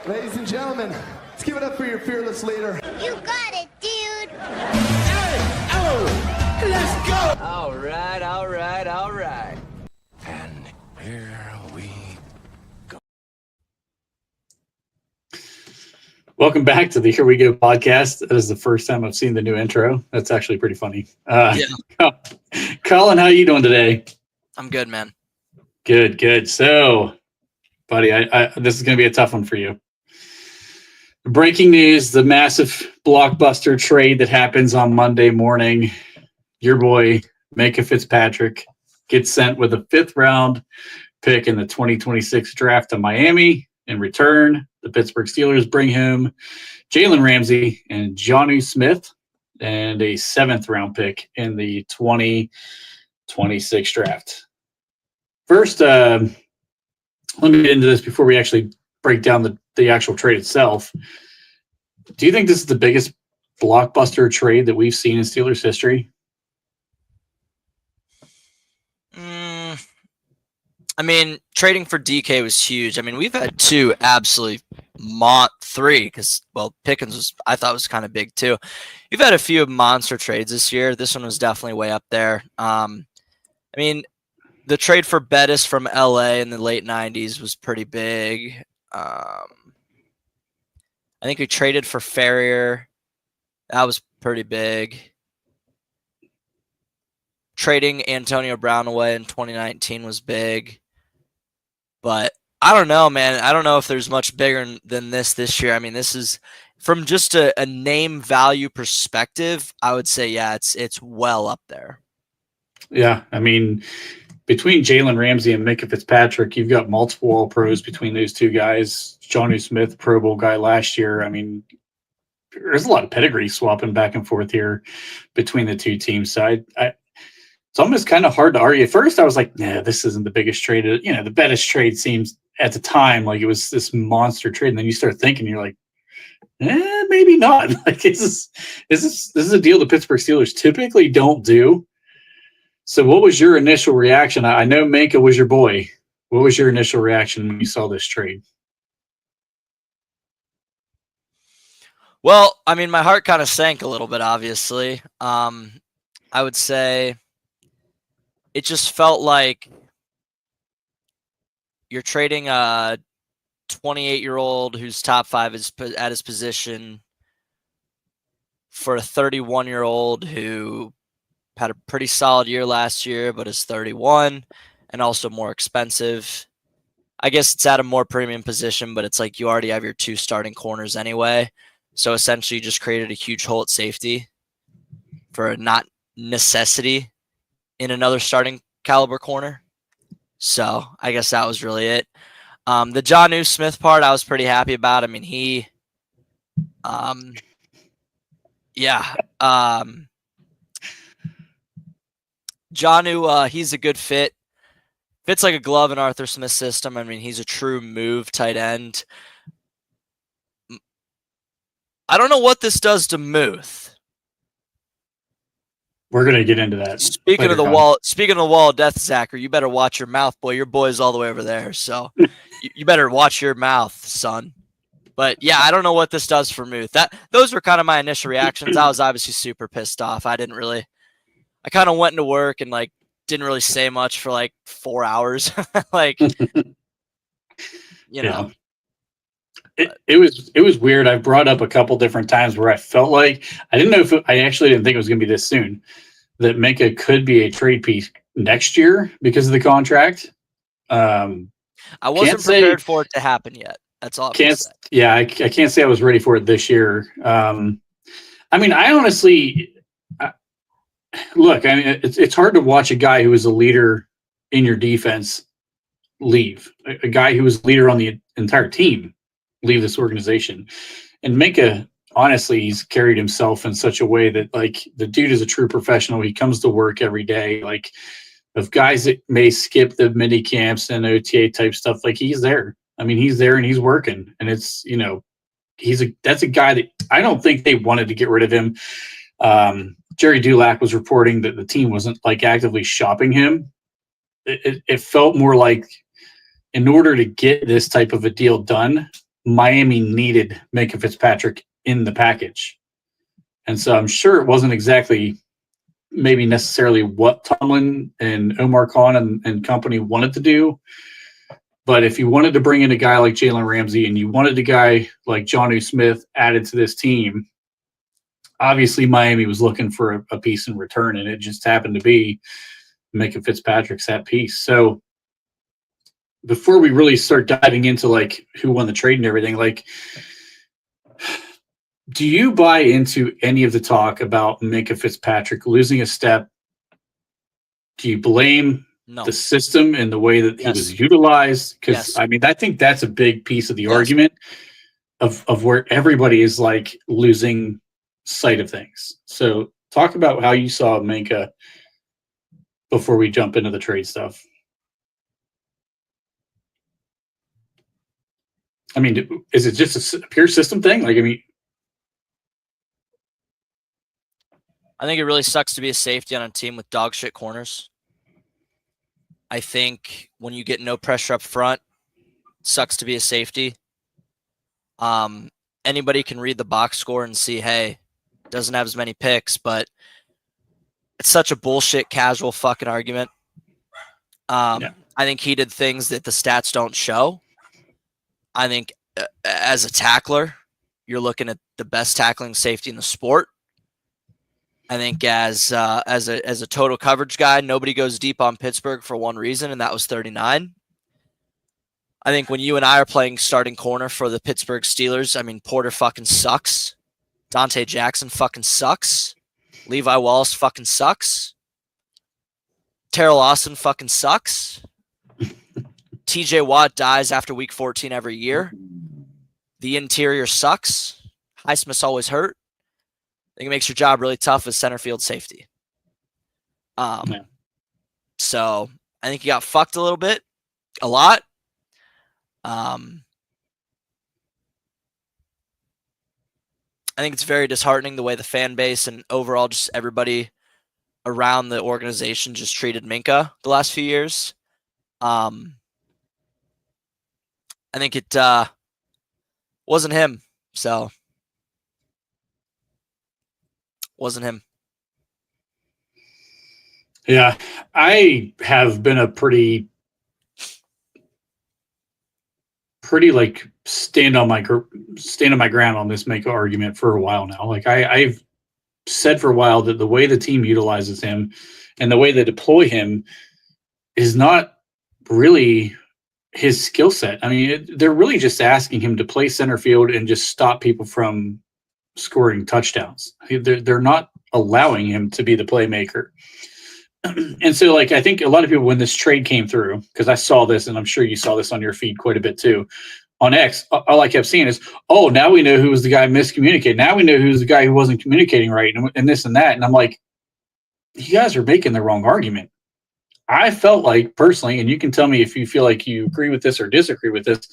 Ladies and gentlemen, let's give it up for your fearless leader. You got it, dude. Hey, oh, let's go. All right. And here we go. Welcome back to the Here We Go podcast. That is the first time I've seen the new intro. That's actually pretty funny. Colin, how you doing today? I'm good, man. Good. So, buddy, I this is going to be a tough one for you. Breaking news, the massive blockbuster trade that happens on Monday morning. Your boy, Minka Fitzpatrick, gets sent with a 5th round pick in the 2026 draft to Miami. In return, the Pittsburgh Steelers bring him Jalen Ramsey and Jonnu Smith and a 7th round pick in the 2026 draft. First, let me get into this before we actually break down the actual trade itself. Do you think this is the biggest blockbuster trade that we've seen in Steelers history? I mean, trading for DK was huge. I mean, we've had 2 absolutely 3 because, well, Pickens I thought was kind of big too. You've had a few monster trades this year. This one was definitely way up there. I mean, the trade for Bettis from LA in the late 90s was pretty big. I think we traded for Ferrier. That was pretty big. Trading Antonio Brown away in 2019 was big. But I don't know, man. I don't know if there's much bigger than this year. I mean, this is from just a name value perspective, I would say, yeah, it's well up there. Yeah, I mean, between Jalen Ramsey and Minka Fitzpatrick, you've got multiple All-Pros between those 2 guys. Jonnu Smith, Pro Bowl guy last year. I mean, there's a lot of pedigree swapping back and forth here between the 2 teams. So it's almost kind of hard to argue. At first, I was like, nah, this isn't the biggest trade. You know, the Bettis trade seems at the time like it was this monster trade. And then you start thinking, you're like, maybe not. Like, this is a deal the Pittsburgh Steelers typically don't do. So what was your initial reaction? I know Minka was your boy. What was your initial reaction when you saw this trade? Well, I mean, my heart kind of sank a little bit, obviously. I would say it just felt like you're trading a 28-year-old who's top 5 at his position for a 31-year-old who had a pretty solid year last year, but is 31 and also more expensive. I guess it's at a more premium position, but it's like you already have your 2 starting corners anyway. So essentially you just created a huge hole at safety for a not necessity in another starting caliber corner. So I guess that was really it. The Jonnu Smith part I was pretty happy about. I mean, Jonnu, he's a good fit. Fits like a glove in Arthur Smith's system. I mean, he's a true move tight end. I don't know what this does to Muth. We're going to get into that. Speaking of the wall of death, Zachary, you better watch your mouth, boy. Your boy's all the way over there, so you better watch your mouth, son. But yeah, I don't know what this does for Muth. Those were kind of my initial reactions. I was obviously super pissed off. I kind of went into work and like didn't really say much for like 4 hours. Like, you know. It was weird. I brought up a couple different times where I felt like I actually didn't think it was going to be this soon, that Minka could be a trade piece next year because of the contract. I wasn't prepared for it to happen yet. That's all. I can't say I was ready for it this year. I mean, I honestly look. I mean, it's hard to watch a guy who is a leader in your defense leave. A guy who was a leader on the entire team leave this organization. And Minka, honestly, he's carried himself in such a way that, like, the dude is a true professional. He comes to work every day. Like, of guys that may skip the mini camps and OTA type stuff, like, he's there. I mean, he's there and he's working. And it's, you know, that's a guy that I don't think they wanted to get rid of him. Jerry Dulac was reporting that the team wasn't like actively shopping him. It felt more like, in order to get this type of a deal done, Miami needed Minka Fitzpatrick in the package. And so I'm sure it wasn't exactly maybe necessarily what Tomlin and Omar Khan and company wanted to do. But if you wanted to bring in a guy like Jalen Ramsey and you wanted a guy like Jonnu Smith added to this team, obviously Miami was looking for a piece in return, and it just happened to be Minka Fitzpatrick's that piece. So before we really start diving into like who won the trade and everything, like, do you buy into any of the talk about Minka Fitzpatrick losing a step? Do you blame the system and the way that he was utilized? Because I mean, I think that's a big piece of the argument of where everybody is like losing sight of things. So talk about how you saw Minka before we jump into the trade stuff. I mean, is it just a pure system thing? Like, I mean, I think it really sucks to be a safety on a team with dog shit corners. I think when you get no pressure up front, it sucks to be a safety. Anybody can read the box score and see, hey, doesn't have as many picks, but it's such a bullshit casual fucking argument. I think he did things that the stats don't show. I think as a tackler, you're looking at the best tackling safety in the sport. I think as a total coverage guy, nobody goes deep on Pittsburgh for one reason, and that was 39. I think when you and I are playing starting corner for the Pittsburgh Steelers, I mean, Porter fucking sucks. Dante Jackson fucking sucks. Levi Wallace fucking sucks. Terrell Austin fucking sucks. TJ Watt dies after week 14 every year. The interior sucks. Highsmith's always hurt. I think it makes your job really tough as center field safety. So I think he got fucked a little bit, a lot. I think it's very disheartening the way the fan base and overall just everybody around the organization just treated Minka the last few years. I think it wasn't him, so wasn't him. Yeah, I have been a pretty like stand on my ground on this Minka argument for a while now. Like I've said for a while that the way the team utilizes him and the way they deploy him is not really his skill set. I mean, they're really just asking him to play center field and just stop people from scoring touchdowns. They're not allowing him to be the playmaker. And so, like, I think a lot of people, when this trade came through, because I saw this, and I'm sure you saw this on your feed quite a bit too, on X, all I kept seeing is, oh, now we know who was the guy miscommunicating. Now we know who's the guy who wasn't communicating right, and this and that. And I'm like, you guys are making the wrong argument. I felt like, personally, and you can tell me if you feel like you agree with this or disagree with this,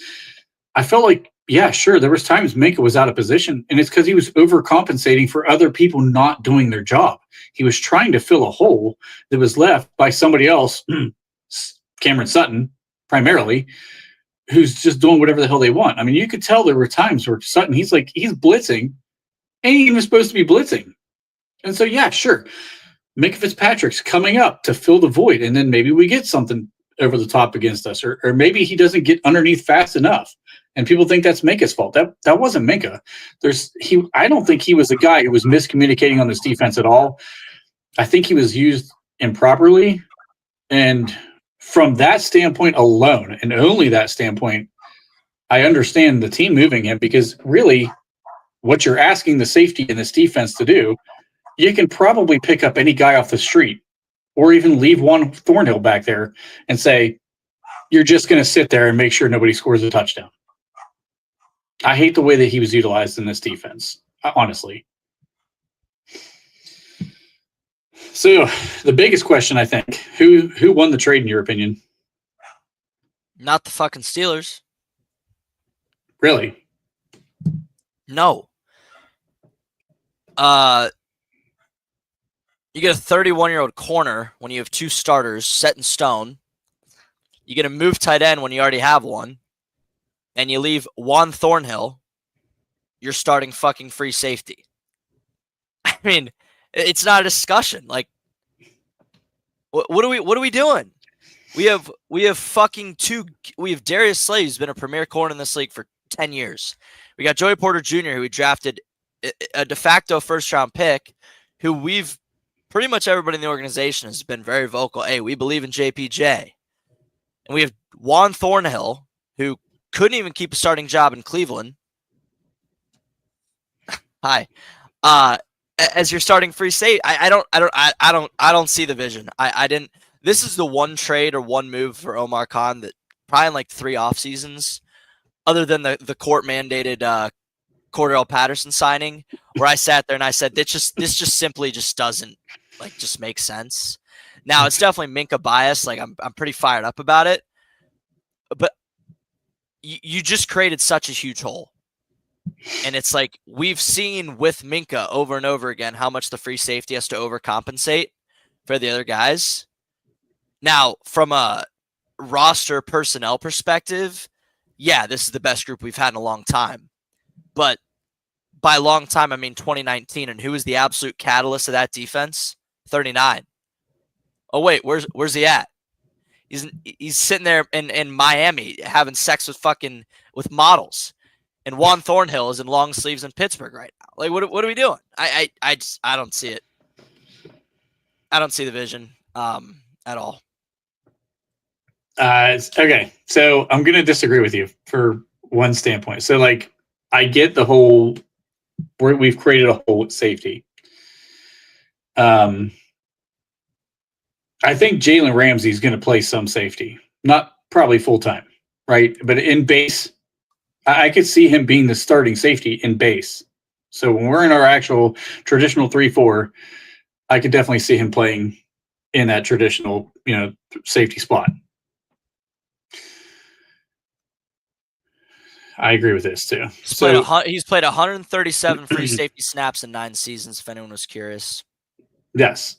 I felt like, yeah, sure, there was times Minka was out of position, and it's because he was overcompensating for other people not doing their job. He was trying to fill a hole that was left by somebody else, Cameron Sutton, primarily, who's just doing whatever the hell they want. I mean, you could tell there were times where Sutton, he's blitzing, ain't even supposed to be blitzing. And so, yeah, sure, Minka Fitzpatrick's coming up to fill the void, and then maybe we get something over the top against us, or maybe he doesn't get underneath fast enough. And people think that's Minka's fault. That wasn't Minka. I don't think he was the guy who was miscommunicating on this defense at all. I think he was used improperly. And from that standpoint alone, and only that standpoint, I understand the team moving him, because really what you're asking the safety in this defense to do, you can probably pick up any guy off the street or even leave Juan Thornhill back there and say, you're just going to sit there and make sure nobody scores a touchdown. I hate the way that he was utilized in this defense, honestly. So the biggest question, I think, who won the trade in your opinion? Not the fucking Steelers. Really? No. You get a 31-year-old corner when you have two starters set in stone. You get a move tight end when you already have one. and you leave Juan Thornhill, you're starting fucking free safety. I mean, it's not a discussion. Like, what are we doing? We have fucking we have Darius Slay, who's been a premier corner in this league for 10 years. We got Joey Porter Jr., who we drafted a de facto first-round pick, who we've pretty much everybody in the organization has been very vocal. Hey, we believe in JPJ. And we have Juan Thornhill, who couldn't even keep a starting job in Cleveland. Hi. As your starting free safety. I don't see the vision. I didn't. This is the one trade or one move for Omar Khan that probably in like 3 off seasons, other than the court mandated Cordell Patterson signing, where I sat there and I said, this just simply just doesn't just make sense. Now it's definitely Minka bias. Like I'm pretty fired up about it, but you just created such a huge hole. And it's like we've seen with Minka over and over again how much the free safety has to overcompensate for the other guys. Now, from a roster personnel perspective, yeah, this is the best group we've had in a long time. But by long time, I mean 2019. And who was the absolute catalyst of that defense? 39. Oh, wait, where's he at? He's sitting there in Miami having sex with models. And Juan Thornhill is in long sleeves in Pittsburgh right now. Like, what are we doing? I don't see it. I don't see the vision at all. Okay, so I'm going to disagree with you for one standpoint. So, like, I get the whole we've created a hole at safety. I think Jalen Ramsey is going to play some safety, not probably full time, right? But in base, I could see him being the starting safety in base. So when we're in our actual traditional 3-4, I could definitely see him playing in that traditional, safety spot. I agree with this too. He's played 137 free safety snaps in 9 seasons, if anyone was curious. Yes.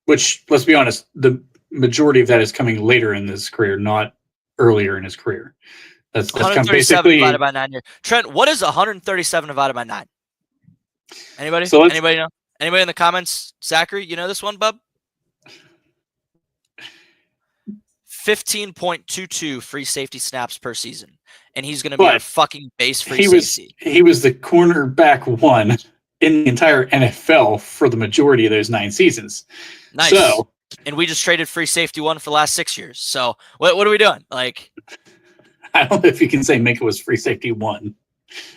Which, let's be honest, the majority of that is coming later in his career, not earlier in his career. That's 137 divided by 9 years. Trent, what is 137 divided by 9? Anybody? Anybody know? Anybody in the comments? Zachary, you know this one, bub? 15.22 free safety snaps per season. And he's going to be a fucking base free safety. He was the cornerback 1 in the entire NFL for the majority of those 9 seasons. Nice. So, and we just traded free safety 1 for the last 6 years. So what are we doing? Like, I don't know if you can say Minka was free safety 1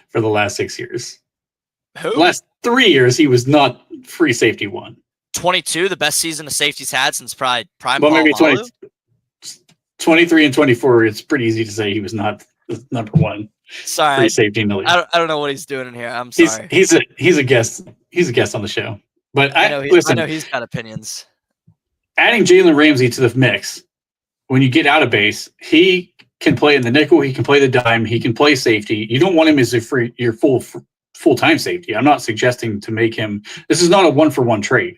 for the last 6 years. Who? The last 3 years, he was not free safety 1. 22, the best season the safety's had since probably prime. Well, maybe 23 and 24. It's pretty easy to say he was not the number 1 free safety in the league. I don't know what he's doing in here. I'm sorry. He's a guest. He's a guest on the show. But I know he's got opinions. Adding Jalen Ramsey to the mix, when you get out of base, he can play in the nickel. He can play the dime. He can play safety. You don't want him as your full-time safety. I'm not suggesting to make him. This is not a 1-for-1 trade.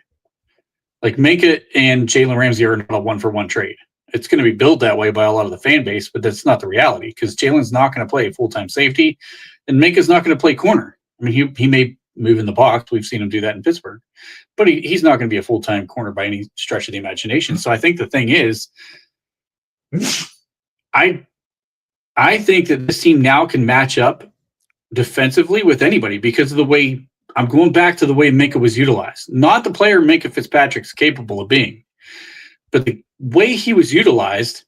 Like Minka and Jalen Ramsey are not a 1-for-1 trade. It's going to be billed that way by a lot of the fan base, but that's not the reality because Jalen's not going to play full-time safety, and Minka's not going to play corner. I mean, he may move in the box. We've seen him do that in Pittsburgh, but he's not going to be a full-time corner by any stretch of the imagination. So I think the thing is, I think that this team now can match up defensively with anybody because of the way I'm going back to the way Minka was utilized. Not the player Minka Fitzpatrick's capable of being, but the way he was utilized,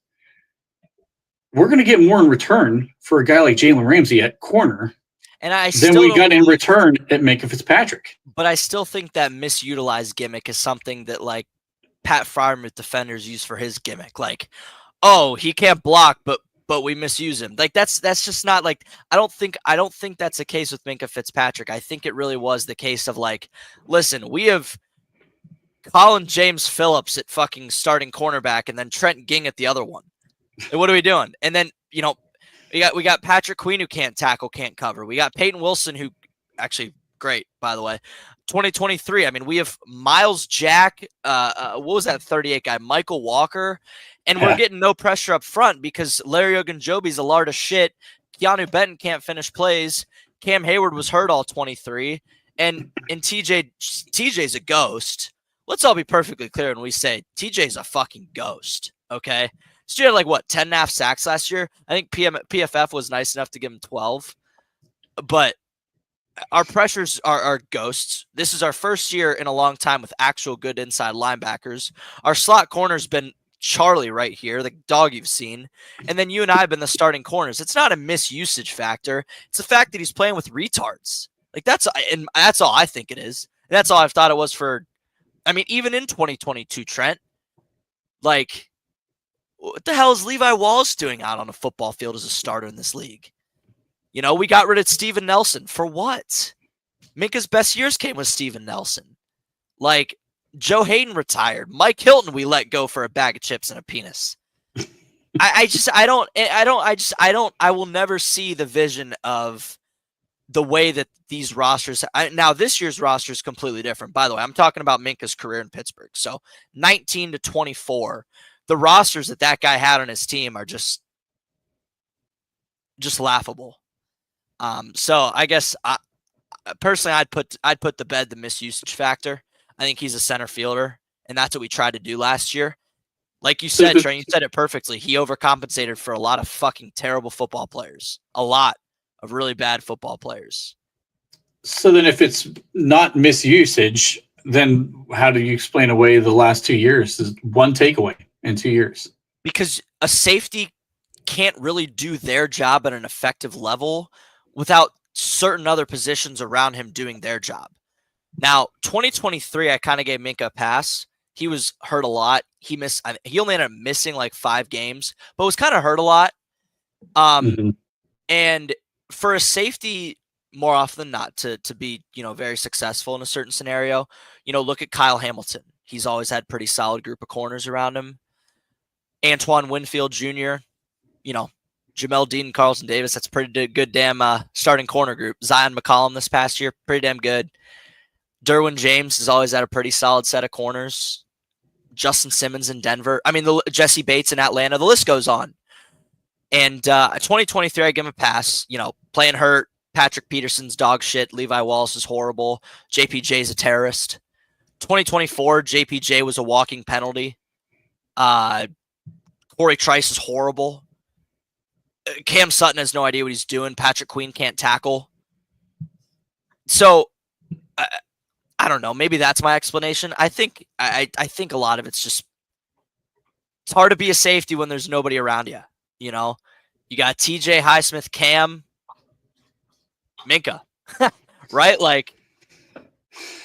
we're going to get more in return for a guy like Jalen Ramsey at corner than we got in return at Minka Fitzpatrick. But I still think that misutilized gimmick is something that like Pat Freiermuth defenders use for his gimmick. Like, oh, he can't block, but we misuse him. Like that's just not like I don't think that's the case with Minka Fitzpatrick. I think it really was the case of like, listen, we have Colin James Phillips at fucking starting cornerback and then Trent Ging at the other one. And what are we doing? And then, we got Patrick Queen who can't tackle, can't cover. We got Peyton Wilson who actually great, by the way. 2023. I mean, we have Miles Jack, what was that 38 guy? Michael Walker. And we're getting no pressure up front because Larry Ogunjobi's a lard of shit. Keanu Benton can't finish plays. Cam Hayward was hurt all 23. And TJ's a ghost. Let's all be perfectly clear when we say TJ's a fucking ghost, okay? So you had like, what, 10.5 sacks last year? I think PFF was nice enough to give him 12. But our pressures are ghosts. This is our first year in a long time with actual good inside linebackers. Our slot corner's been Charlie right here, the dog you've seen. And then you and I have been the starting corners. It's not a misusage factor. It's the fact that he's playing with retards. Like that's all I think it is. And that's all I've thought it was for, I mean, even in 2022, Trent, like, what the hell is Levi Wallace doing out on a football field as a starter in this league? You know, we got rid of Steven Nelson. For what? Minka's best years came with Steven Nelson. Like, Joe Hayden retired. Mike Hilton we let go for a bag of chips and a penis. I will never see the vision of the way that these rosters. Now, this year's roster is completely different. By the way, I'm talking about Minka's career in Pittsburgh. So 19 to 24, the rosters that guy had on his team are just laughable. So I guess personally, I'd put to bed the misusage factor. I think he's a center fielder, and that's what we tried to do last year. Like you said, Trent, you said it perfectly. He overcompensated for a lot of fucking terrible football players. A lot of really bad football players. So then if it's not misusage, then how do you explain away the last 2 years? Is one takeaway in 2 years? Because a safety can't really do their job at an effective level without certain other positions around him doing their job. Now, 2023, I kind of gave Minka a pass. He was hurt a lot. He only ended up missing like 5 games, but was kind of hurt a lot. And for a safety, more often than not, to be, very successful in a certain scenario, look at Kyle Hamilton. He's always had pretty solid group of corners around him. Antoine Winfield Jr., Jamel Dean and Carlton Davis, that's pretty good damn starting corner group. Zion McCollum this past year, pretty damn good. Derwin James has always had a pretty solid set of corners. Justin Simmons in Denver. I mean, Jesse Bates in Atlanta. The list goes on. And 2023, I give him a pass. Playing hurt. Patrick Peterson's dog shit. Levi Wallace is horrible. JPJ's a terrorist. 2024, JPJ was a walking penalty. Corey Trice is horrible. Cam Sutton has no idea what he's doing. Patrick Queen can't tackle. So, I don't know. Maybe that's my explanation. I think a lot of it's hard to be a safety when there's nobody around you. You got TJ, Highsmith, Cam, Minka, right? Like,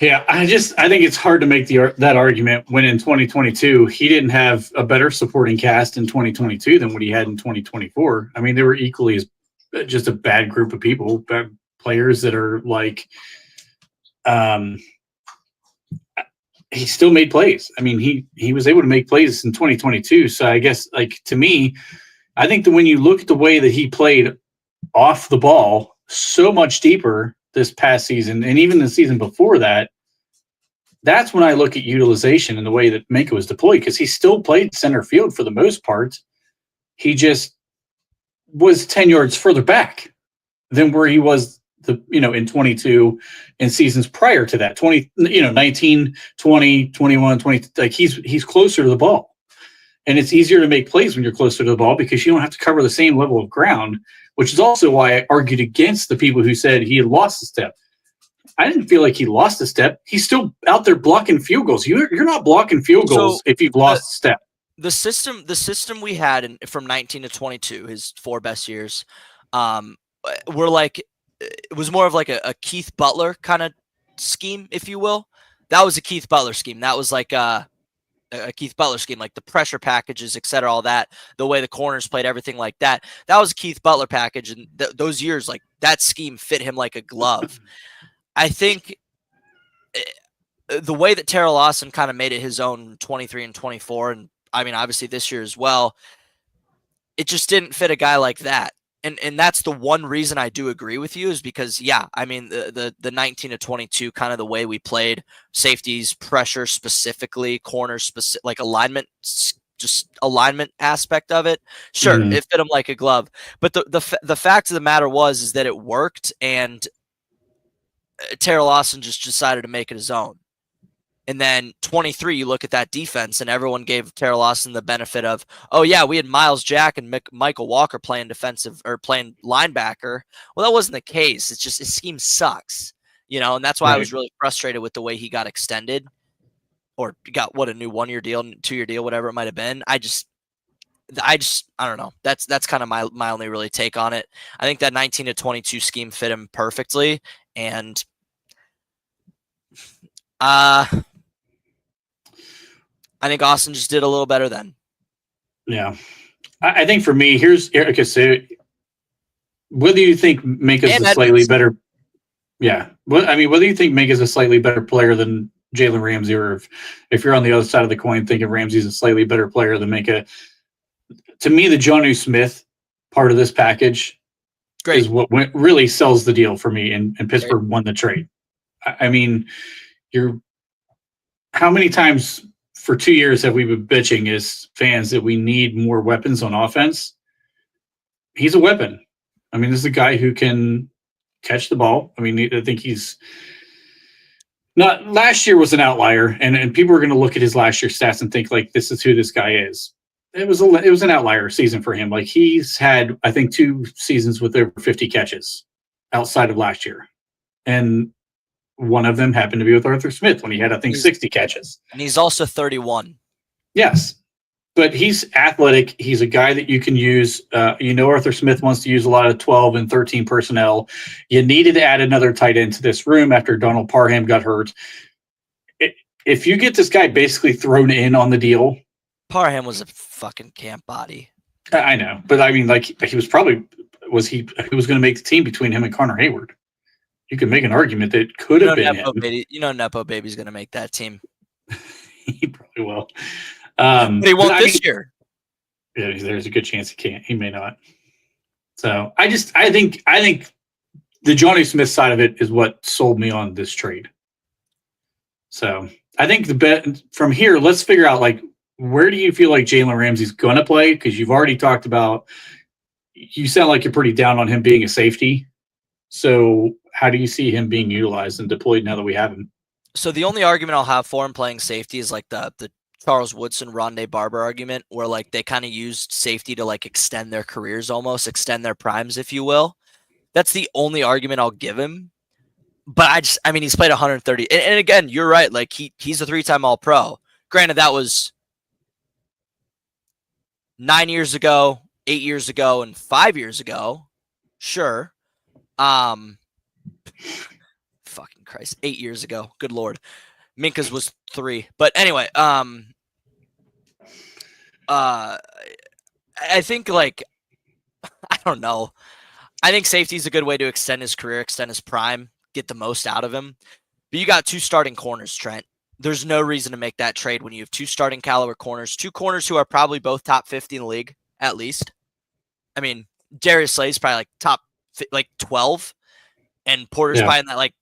yeah, I think it's hard to make that argument when in 2022 he didn't have a better supporting cast in 2022 than what he had in 2024. I mean, they were equally as just a bad group of people, bad players that are like, he still made plays. I mean, he was able to make plays in 2022. So I guess, like, to me, I think that when you look at the way that he played off the ball so much deeper this past season, and even the season before that, that's when I look at utilization and the way that Minka was deployed, because he still played center field for the most part. He just was 10 yards further back than where he was in 22 and seasons prior to that, 19, 20, 21, 20, like he's closer to the ball. And it's easier to make plays when you're closer to the ball because you don't have to cover the same level of ground, which is also why I argued against the people who said he had lost a step. I didn't feel like he lost a step. He's still out there blocking field goals. You're not blocking field goals if you've lost a step. The system we had from 19 to 22, his 4 best years, were like, it was more of like a Keith Butler kind of scheme, if you will. That was a Keith Butler scheme. That was like a Keith Butler scheme, like the pressure packages, et cetera, all that, the way the corners played, everything like that. That was a Keith Butler package. And those years, like that scheme fit him like a glove. I think the way that Terrell Lawson kind of made it his own 23 and 24, and I mean, obviously this year as well, it just didn't fit a guy like that. And that's the one reason I do agree with you is because, yeah, I mean, the 19 to 22, kind of the way we played, safeties, pressure specifically, corners, like alignment just alignment aspect of it. Sure, Mhm. it fit him like a glove. But the fact of the matter is that it worked, and Terrell Austin just decided to make it his own. And then 23, you look at that defense, and everyone gave Terrell Austin the benefit of, oh yeah, we had Miles Jack and Michael Walker playing defensive or playing linebacker. Well, that wasn't the case. It's just his scheme sucks, and that's why I Right. was really frustrated with the way he got extended, or got a new 1-year deal, 2-year deal, whatever it might have been. I don't know. That's kind of my only really take on it. I think that 19 to 22 scheme fit him perfectly, and I think Austin just did a little better then. Yeah. I think for me, okay, so whether you think Minka's And a slightly better, whether you think Minka's a slightly better player than Jalen Ramsey, or if you're on the other side of the coin thinking Ramsey's a slightly better player than Minka, to me, the Jonnu Smith part of this package is what really sells the deal for me, and Pittsburgh won the trade. I mean, how many times for 2 years have we been bitching as fans that we need more weapons on offense? He's a weapon. I mean, this is a guy who can catch the ball. I mean, I think he's not. Last year was an outlier, and people are going to look at his last year stats and think like, this is who this guy is. It was an outlier season for him. Like, he's had, I think, 2 seasons with over 50 catches outside of last year, and one of them happened to be with Arthur Smith when he had, I think, 60 catches. And he's also 31. Yes. But he's athletic. He's a guy that you can use. Arthur Smith wants to use a lot of 12 and 13 personnel. You needed to add another tight end to this room after Donald Parham got hurt. If you get this guy basically thrown in on the deal. Parham was a fucking camp body. I know. But I mean, like, he was probably, he was going to make the team between him and Connor Hayward. You could make an argument that could have been him. Nepo Baby's going to make that team. He probably will. But he won't this year. Yeah, there's a good chance he can't. He may not. So I think the Jonnu Smith side of it is what sold me on this trade. So I think the bet from here, let's figure out, like, where do you feel like Jalen Ramsey's going to play? Because you've already talked about, you sound like you're pretty down on him being a safety. So how do you see him being utilized and deployed now that we have him? So the only argument I'll have for him playing safety is like the Charles Woodson, Rondé Barber argument, where like they kind of used safety to like extend their careers, almost extend their primes, if you will. That's the only argument I'll give him. But he's played 130. And again, you're right. Like he's a 3-time All-Pro. Granted, that was 9 years ago, 8 years ago, and 5 years ago. Sure. Fucking Christ, 8 years ago. Good Lord. Minka's was 3. But anyway, I think, like, I don't know. I think safety is a good way to extend his career, extend his prime, get the most out of him. But you got 2 starting corners, Trent. There's no reason to make that trade when you have 2 starting caliber corners, 2 corners who are probably both top 50 in the league, at least. I mean, Darius Slay's probably like top 12, and Porter's probably in that like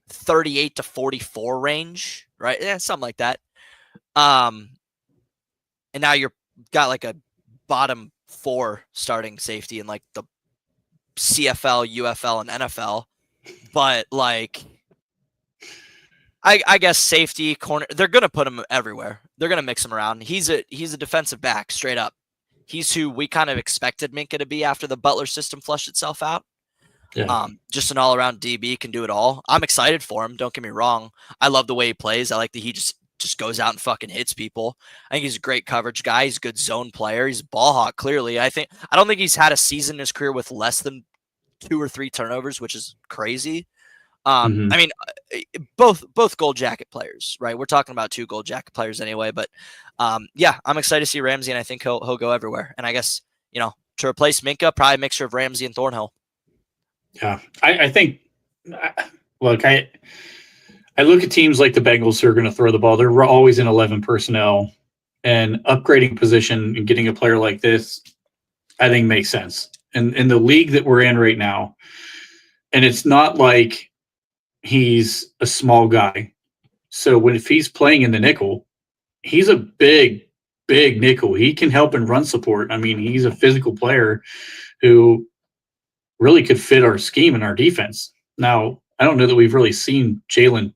38 to 44 range, right? Yeah, something like that. And now you're got like a bottom 4 starting safety in like the CFL, UFL, and NFL. But like, I guess safety, corner, they're gonna put him everywhere. They're gonna mix him around. He's a defensive back, straight up. He's who we kind of expected Minka to be after the Butler system flushed itself out. Yeah. Just an all-around DB, can do it all. I'm excited for him. Don't get me wrong. I love the way he plays. I like that he just goes out and fucking hits people. I think he's a great coverage guy. He's a good zone player. He's a ball hawk, clearly. I don't think he's had a season in his career with less than 2 or 3 turnovers, which is crazy. I mean, both gold jacket players, right? We're talking about 2 gold jacket players anyway, but yeah, I'm excited to see Ramsey, and I think he'll go everywhere. And I guess, to replace Minka, probably a mixture of Ramsey and Thornhill. Yeah, I think, look, I look at teams like the Bengals who are going to throw the ball. They're always in 11 personnel, and upgrading position and getting a player like this, I think, makes sense. And in the league that we're in right now, and it's not like he's a small guy. So if he's playing in the nickel, he's a big big nickel. He can help in run support. I mean, he's a physical player who really could fit our scheme and our defense. Now, I don't know that we've really seen Jalen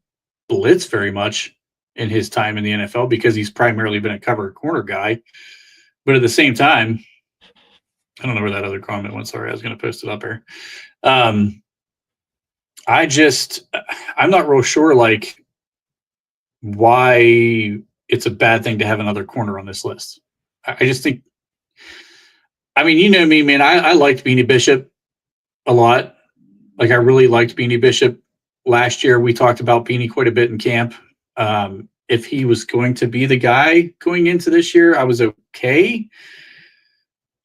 blitz very much in his time in the NFL because he's primarily been a cover corner guy. But at the same time, I don't know where that other comment went. Sorry, I was going to post it up here. I'm not real sure, like, why it's a bad thing to have another corner on this list. I just think, I mean, you know me, man, I liked Beanie Bishop a lot. Like, I really liked Beanie Bishop last year. We talked about Beanie quite a bit in camp. If he was going to be the guy going into this year, I was okay.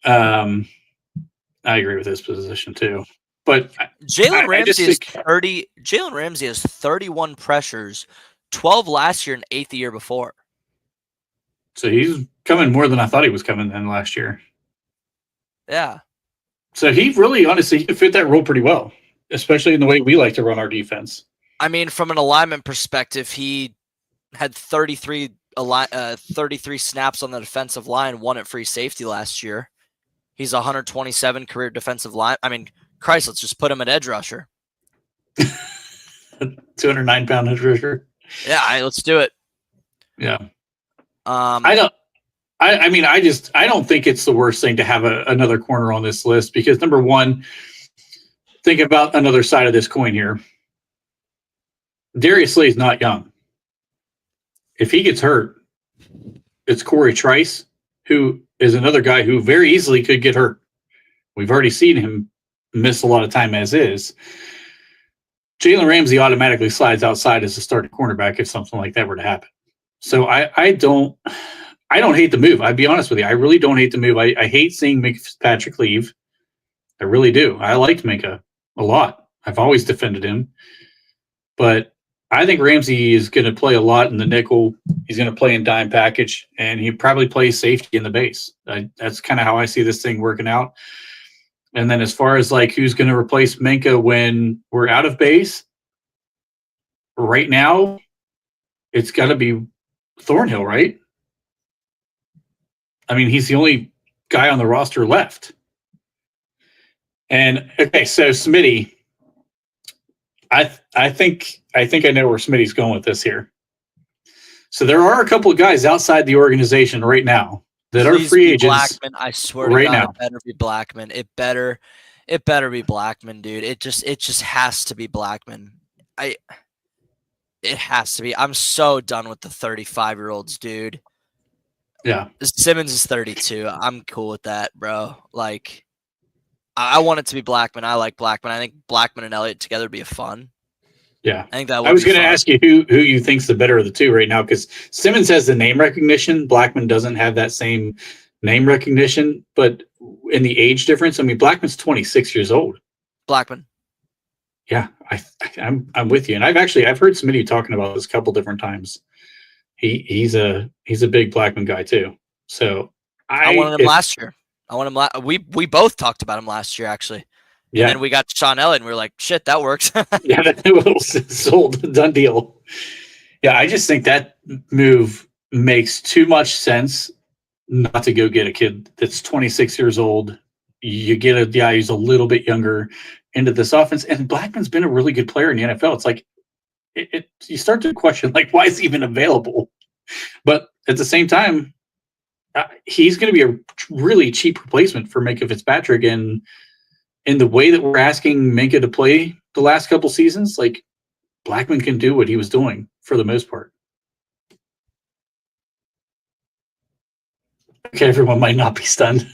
I agree with his position too. But Jalen Ramsey has 31 pressures, 12 last year and 8 the year before. So he's coming more than I thought he was coming then last year. Yeah. So he really, honestly, he could fit that role pretty well, especially in the way we like to run our defense. I mean, from an alignment perspective, he had 33 snaps on the defensive line, 1 at free safety last year. He's 127 career defensive line. I mean, Christ, let's just put him at edge rusher. 209-pound edge rusher. Yeah, let's do it. Yeah. I don't think it's the worst thing to have another corner on this list because, number one, think about another side of this coin here. Darius Slay's not young. If he gets hurt, it's Corey Trice, who is another guy who very easily could get hurt. We've already seen him miss a lot of time as is. Jalen Ramsey automatically slides outside as a starting cornerback if something like that were to happen. So I don't hate the move. I'd be honest with you. I really don't hate the move. I hate seeing Minkah Fitzpatrick leave. I really do. I liked Minkah a lot. I've always defended him. But I think Ramsey is going to play a lot in the nickel. He's going to play in dime package, and he probably plays safety in the base. That's kind of how I see this thing working out. And then as far as like who's going to replace Minkah when we're out of base, right now, it's got to be Thornhill, right? I mean, he's the only guy on the roster left. And okay, so Smitty, I think I know where Smitty's going with this here. So there are a couple of guys outside the organization right now that are free agents. Blackman, I swear to God, now. It better be Blackman. It better be Blackman, dude. It just has to be Blackman. It has to be. I'm so done with the 35-year-olds, dude. Yeah. Simmons is 32. I'm cool with that, bro. Like, I want it to be Blackman. I like Blackman. I think Blackman and Elliott together would be fun. Yeah. I think that would I was going to ask you who you think's the better of the two right now, because Simmons has the name recognition. Blackman doesn't have that same name recognition, but in the age difference, I mean, Blackman's 26 years old. Blackman. Yeah, I'm with you. And I've heard Smitty talking about this a couple different times. He's a big Blackman guy too. So I wanted him last year. We both talked about him last year, actually. Yeah. And then we got Sean Elliott, and we were like, shit, that works. Yeah, that was sold, done deal. Yeah, I just think that move makes too much sense not to go get a kid that's 26 years old. You get a guy who's a little bit younger into this offense, and Blackman's been a really good player in the NFL. It's like you start to question, like, why is he even available? But at the same time, he's going to be a really cheap replacement for Minkah Fitzpatrick, and in the way that we're asking Minkah to play the last couple seasons, like, Blackman can do what he was doing for the most part. Okay, everyone might not be stunned.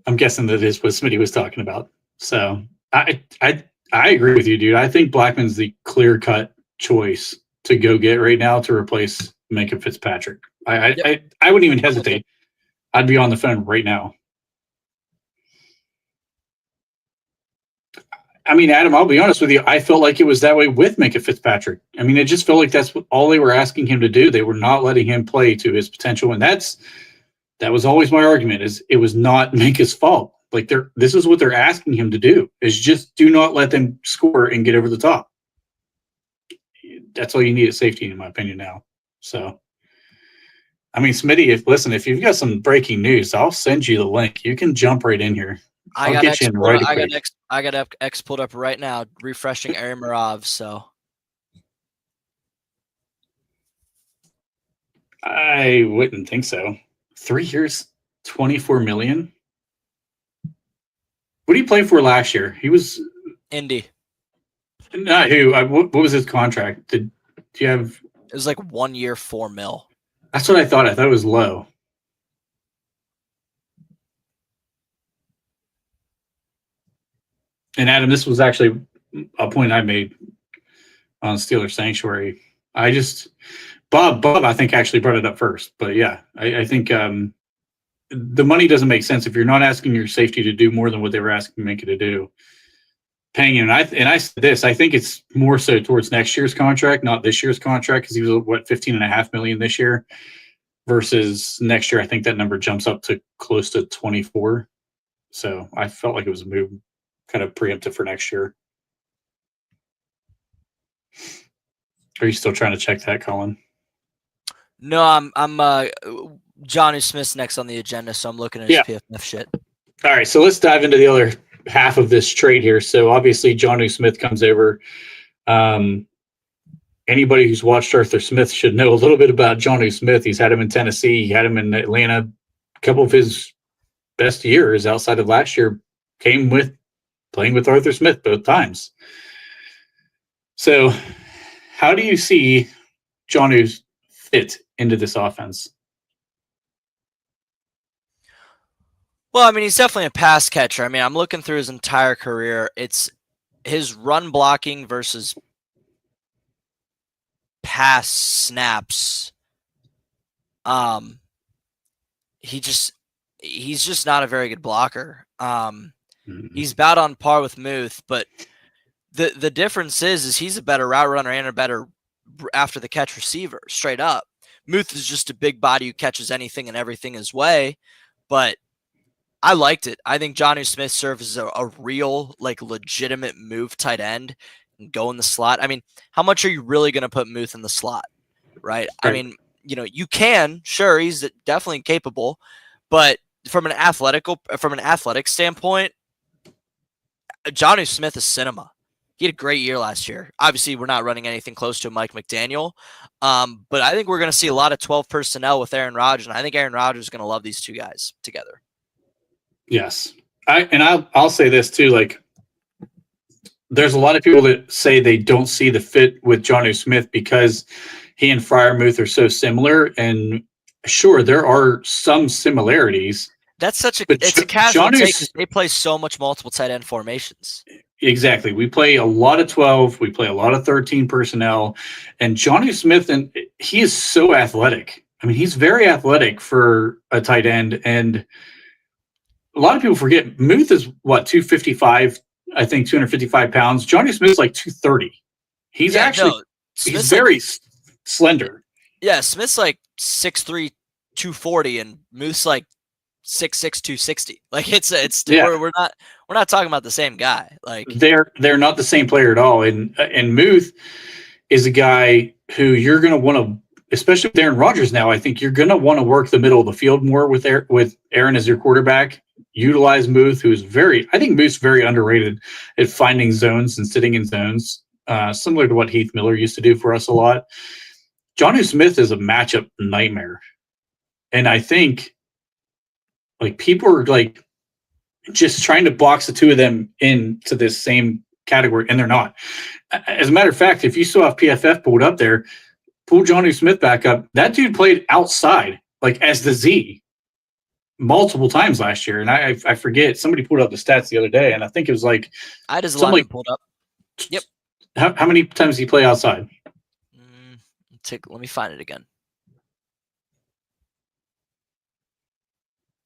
I'm guessing that is what Smitty was talking about. So I agree with you, dude. I think Blackman's the clear-cut choice to go get right now to replace Minkah Fitzpatrick. I wouldn't even hesitate. I'd be on the phone right now. I mean, Adam, I'll be honest with you. I felt like it was that way with Minkah Fitzpatrick. I mean, it just felt like that's all they were asking him to do. They were not letting him play to his potential, and that was always my argument. Is it was not Minkah's fault. Like, this is what they're asking him to do: is just do not let them score and get over the top. that's all you need at safety, in my opinion, now. So, I mean, Smitty, if you've got some breaking news, I'll send you the link. You can jump right in here. I'll get you in right quick. I got X pulled up right now, refreshing Aaron Mirov. So I wouldn't think so. 3 years, 24 million. What did he play for last year? He was Indy. not who. What was his contract? Do you have? It was like 1 year, $4 million. That's what I thought. I thought it was low. And Adam, this was actually a point I made on Steelers Sanctuary. Bob, I think actually brought it up first. But yeah, I think the money doesn't make sense if you're not asking your safety to do more than what they were asking Minka to do. Paying him, and I said this, I think it's more so towards next year's contract, not this year's contract, because he was $15.5 million this year versus next year. I think that number jumps up to close to 24. So I felt like it was a move kind of preemptive for next year. Are you still trying to check that, Colin? No, I'm Johnny Smith's next on the agenda, so I'm looking at his PFF shit. All right, so let's dive into the other half of this trade here. So obviously Jonnu Smith comes over. Anybody who's watched Arthur Smith should know a little bit about Jonnu Smith. He's had him in Tennessee. He had him in Atlanta. A couple of his best years outside of last year came with playing with Arthur Smith both times. So how do you see Jonnu's fit into this offense? Well, I mean, he's definitely a pass catcher. I mean, I'm looking through his entire career. It's his run blocking versus pass snaps. He's just not a very good blocker. He's about on par with Muth, but the difference is he's a better route runner and a better after the catch receiver, straight up. Muth is just a big body who catches anything and everything his way, but I liked it. I think Jonnu Smith serves as a real, like, legitimate move tight end and go in the slot. I mean, how much are you really going to put Muth in the slot, right? I mean, you can, sure, he's definitely capable, but from an athletic standpoint, Jonnu Smith is cinema. He had a great year last year. Obviously, we're not running anything close to Mike McDaniel, but I think we're going to see a lot of 12 personnel with Aaron Rodgers, and I think Aaron Rodgers is going to love these two guys together. Yes. I'll say this too, like, there's a lot of people that say they don't see the fit with Jonnu Smith because he and Freiermuth are so similar, and sure, there are some similarities. It's a casual take because they play so much multiple tight end formations. Exactly. We play a lot of 12. We play a lot of 13 personnel. And Jonnu Smith, and he is so athletic. I mean, he's very athletic for a tight end. And a lot of people forget Muth is 255, I think 255 pounds. Jonnu Smith's like 230. He's very slender. Yeah, Smith's like 6'3", 240, and Muth's like 6'6", 260. Like we're not talking about the same guy. Like they're not the same player at all. And Muth is a guy who you're going to want to, especially with Aaron Rodgers now. I think you're going to want to work the middle of the field more with Aaron as your quarterback. Utilize Muth, I think Muth's very underrated at finding zones and sitting in zones, similar to what Heath Miller used to do for us a lot. Jonnu Smith is a matchup nightmare. And I think, like, people are like just trying to box the two of them into this same category, and they're not. As a matter of fact, if you still have PFF pulled up there, pull Jonnu Smith back up. That dude played outside, like as the Z, multiple times last year. And I forget, somebody pulled up the stats the other day, and I think it was like I just lineman pulled up. Yep. How many times did he play outside? Let me find it again.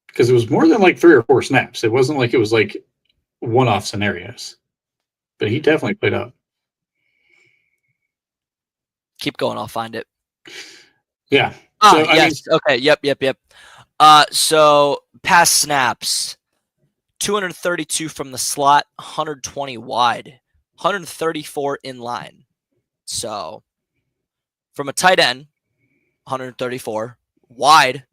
Because it was more than like 3 or 4 snaps. It wasn't like it was like one-off scenarios. But he definitely played up. Keep going. I'll find it. Yeah. Yes. Okay. Yep. So pass snaps, 232 from the slot, 120 wide, 134 in line. So From a tight end, 134. Wide,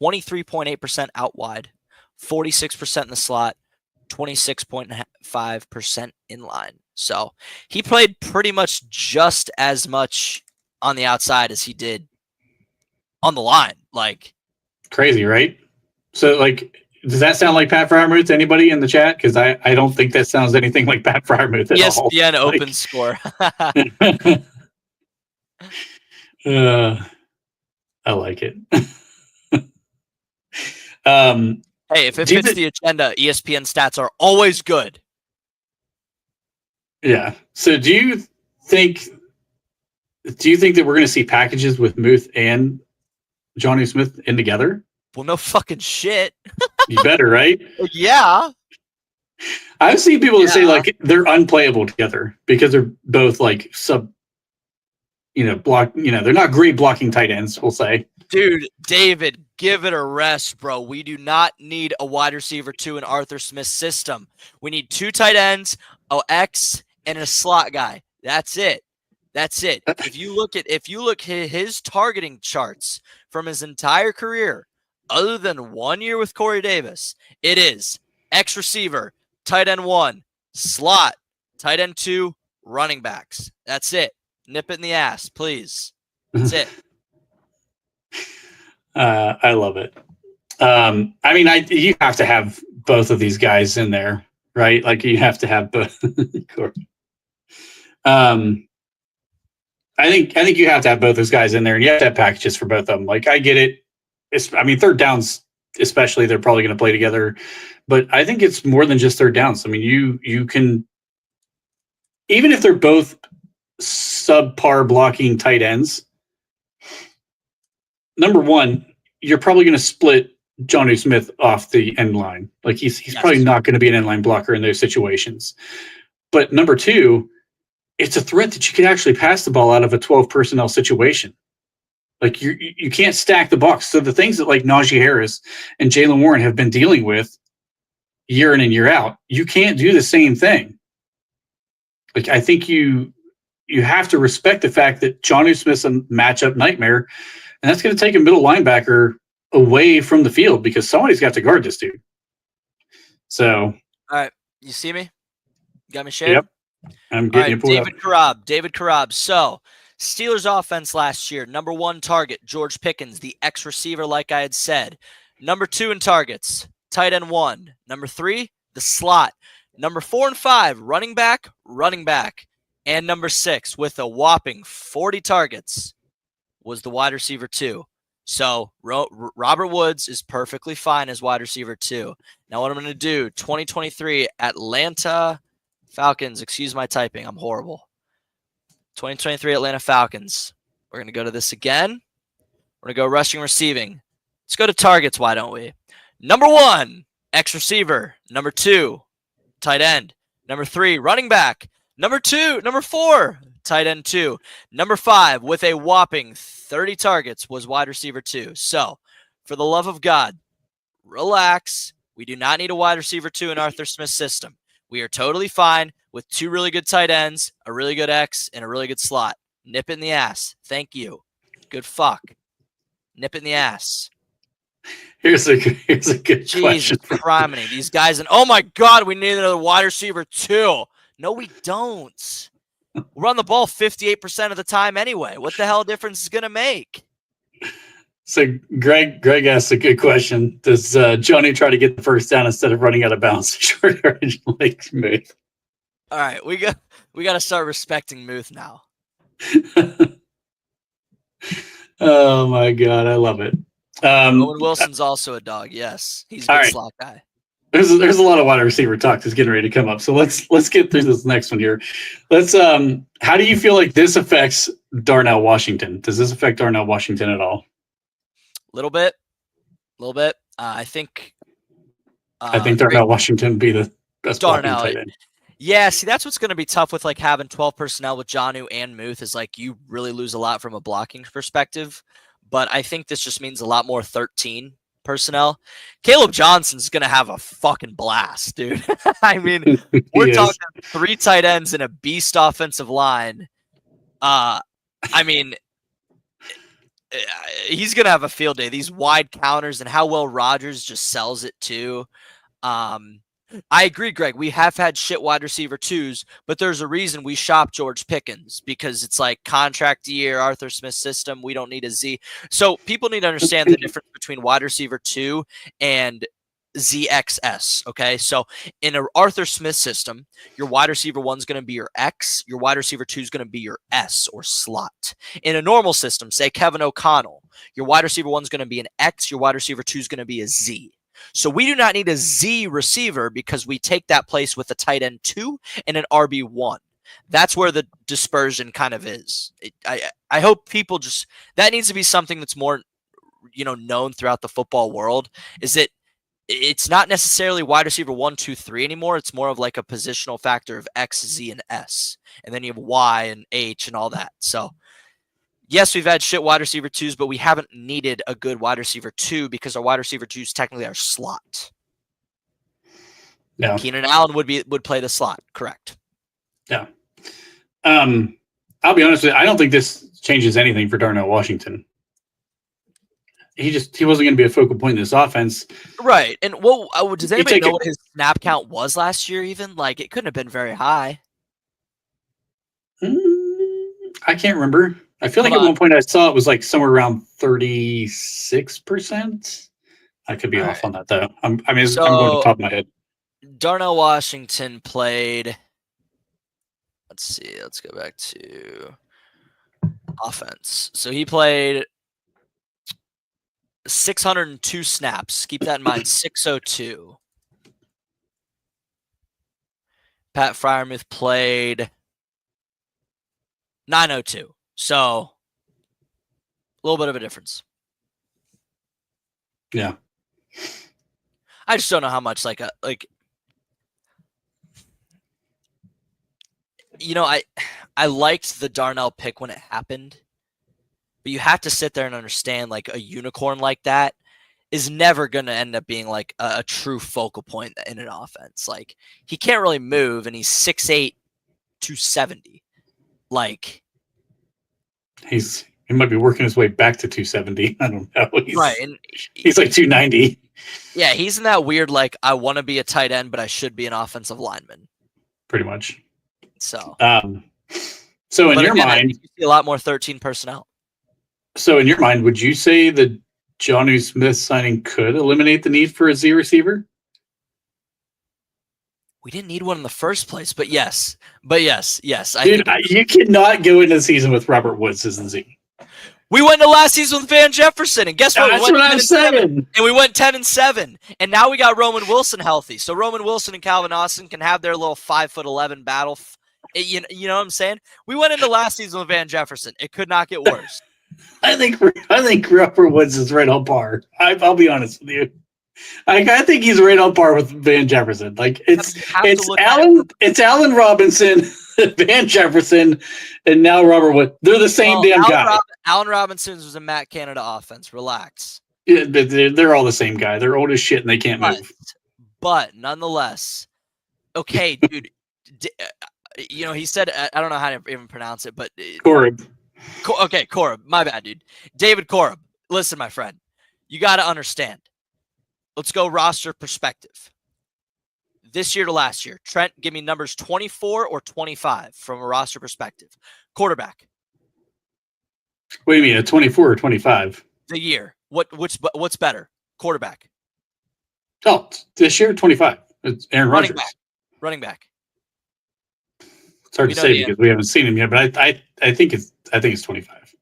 23.8% out wide, 46% in the slot, 26.5% in line. So he played pretty much just as much on the outside as he did on the line. Like, crazy, right? So, like, does that sound like Pat Fryermuth to anybody in the chat? Because I don't think that sounds anything like Pat Fryermuth at all. ESPN open score. I like it. Hey, if it fits the agenda, ESPN stats are always good. Yeah. So do you think that we're going to see packages with Muth and Johnny Smith in together? Well, no fucking shit. You better, right? Yeah. I've seen people that say like they're unplayable together because they're both like they're not great blocking tight ends, we'll say. Dude, David, give it a rest, bro. We do not need a wide receiver 2 in Arthur Smith's system. We need 2 tight ends, an X, and a slot guy. That's it. If you look at his targeting charts from his entire career, other than 1 year with Corey Davis, it is X receiver, tight end 1, slot, tight end 2, running backs. That's it. Nip it in the ass, please. That's it. I love it. I mean, you have to have both of these guys in there, right? Like you have to have both. I think you have to have both those guys in there, and you have to have packages for both of them. Like I get it. I mean, third downs, especially, they're probably going to play together. But I think it's more than just third downs. I mean, you can, even if they're both subpar blocking tight ends, number one, you're probably going to split Johnny Smith off the end line. Like he's probably not going to be an end line blocker in those situations. But number two, it's a threat that you can actually pass the ball out of a 12 personnel situation. Like you can't stack the box. So the things that like Najee Harris and Jaylen Warren have been dealing with year in and year out, you can't do the same thing. Like I think you have to respect the fact that Johnny Smith's a matchup nightmare, and that's going to take a middle linebacker away from the field because somebody's got to guard this dude. So, all right, you see me? You got me shared? Yep. I'm getting you pulled up. David Carab. So, Steelers offense last year, number 1 target, George Pickens, the X receiver, like I had said. Number 2 in targets, tight end 1. Number 3, the slot. Number 4 and 5, running back. And number 6, with a whopping 40 targets, was the wide receiver 2. So Robert Woods is perfectly fine as wide receiver 2. Now what I'm going to do, 2023 Atlanta Falcons. Excuse my typing. I'm horrible. 2023 Atlanta Falcons. We're going to go to this again. We're going to go rushing, receiving. Let's go to targets, why don't we? Number 1, X receiver. Number 2, tight end. Number 3, running back. Number 4, tight end 2. Number 5, with a whopping 30 targets, was wide receiver 2. So, for the love of God, relax. We do not need a wide receiver 2 in Arthur Smith's system. We are totally fine with 2 really good tight ends, a really good X, and a really good slot. Nip it in the ass. Thank you. Good fuck. Nip it in the ass. Here's a good Jesus question. criminy. These guys, and oh my God, we need another wide receiver 2. No, we don't. We run the ball 58% of the time anyway. What the hell difference is going to make? So Greg asked a good question. Does Johnny try to get the first down instead of running out of bounds? Short yardage like Muth. All right, we got to start respecting Muth now. Oh my God, I love it. Owen Wilson's also a dog. Yes, he's a good slot guy. There's a lot of wide receiver talk that's getting ready to come up. So let's get through this next one here. How do you feel like this affects Darnell Washington? Does this affect Darnell Washington at all? Little bit. I think Darnell Washington would be the best Darnell. tight end. Yeah, see, that's what's going to be tough with like having 12 personnel with Jonnu and Muth is like you really lose a lot from a blocking perspective. But I think this just means a lot more 13 personnel. Caleb Johnson's going to have a fucking blast, dude. I mean, we're talking 3 tight ends and a beast offensive line. I mean, he's going to have a field day. These wide counters and how well Rodgers just sells it too. I agree, Greg. We have had shit wide receiver twos, but there's a reason we shop George Pickens because it's like contract year, Arthur Smith system. We don't need a Z. So people need to understand the difference between wide receiver two and ZXS. Okay. So in an Arthur Smith system, your wide receiver one is going to be your X, your wide receiver two is going to be your S or slot. In a normal system, say Kevin O'Connell, your wide receiver one is going to be an X, your wide receiver two is going to be a Z. So we do not need a Z receiver because we take that place with a tight end 2 and an RB1. That's where the dispersion kind of is. I hope people just that needs to be something that's more known throughout the football world is that it's not necessarily wide receiver 1, 2, 3 anymore. It's more of like a positional factor of X, Z, and S. And then you have Y and H and all that. So yes, we've had shit wide receiver twos, but we haven't needed a good wide receiver 2 because our wide receiver 2 is technically our slot. Yeah. Keenan Allen would play the slot, correct? Yeah. I'll be honest with you, I don't think this changes anything for Darnell Washington. He wasn't going to be a focal point in this offense. Right. And does anybody know what his snap count was last year even? Like, it couldn't have been very high. I can't remember. I feel like at one point I saw it was like somewhere around 36%. I could be off on that though. I'm going to the top of my head. Darnell Washington played. Let's see. Let's go back to offense. So he played 602 snaps. Keep that in mind. 602. Pat Freiermuth played 902. So a little bit of a difference. Yeah. I just don't know how much I liked the Darnell pick when it happened, but you have to sit there and understand like a unicorn like that is never going to end up being like a true focal point in an offense. Like he can't really move and he's 6'8", 270. Like he might be working his way back to 270. I don't know. Right. And he's like 290. Yeah, he's in that weird, like, I want to be a tight end, but I should be an offensive lineman. Pretty much. So in your mind, you see a lot more 13 personnel. So in your mind, would you say the Jonnu Smith signing could eliminate the need for a Z receiver? We didn't need one in the first place, but yes. Dude, you cannot go into the season with Robert Woods as the Z. We went into last season with Van Jefferson, and guess what? That's what I'm saying. And we went 10-7, and now we got Roman Wilson healthy. So Roman Wilson and Calvin Austin can have their little 5'11" battle. You know what I'm saying? We went into last season with Van Jefferson. It could not get worse. I think Robert Woods is right on par. I'll be honest with you. I think he's right on par with Van Jefferson. Like it's Allen Robinson, Van Jefferson, and now Robert Woods. They're the same guy. Allen Robinson's was a Matt Canada offense. Relax. Yeah, they're all the same guy. They're old as shit and they can't move. But nonetheless, okay, dude. He said I don't know how to even pronounce it, but Korab. Okay, Korab. My bad, dude. David Korab. Listen, my friend, you got to understand. Let's go roster perspective. This year to last year. Trent, give me numbers 24 or 25 from a roster perspective. Quarterback. What do you mean, a 24 or 25? The year. What's better? Quarterback. Oh, this year, 25. It's Aaron Rodgers. Running back. It's hard to say because we haven't seen him yet, but I think it's 25.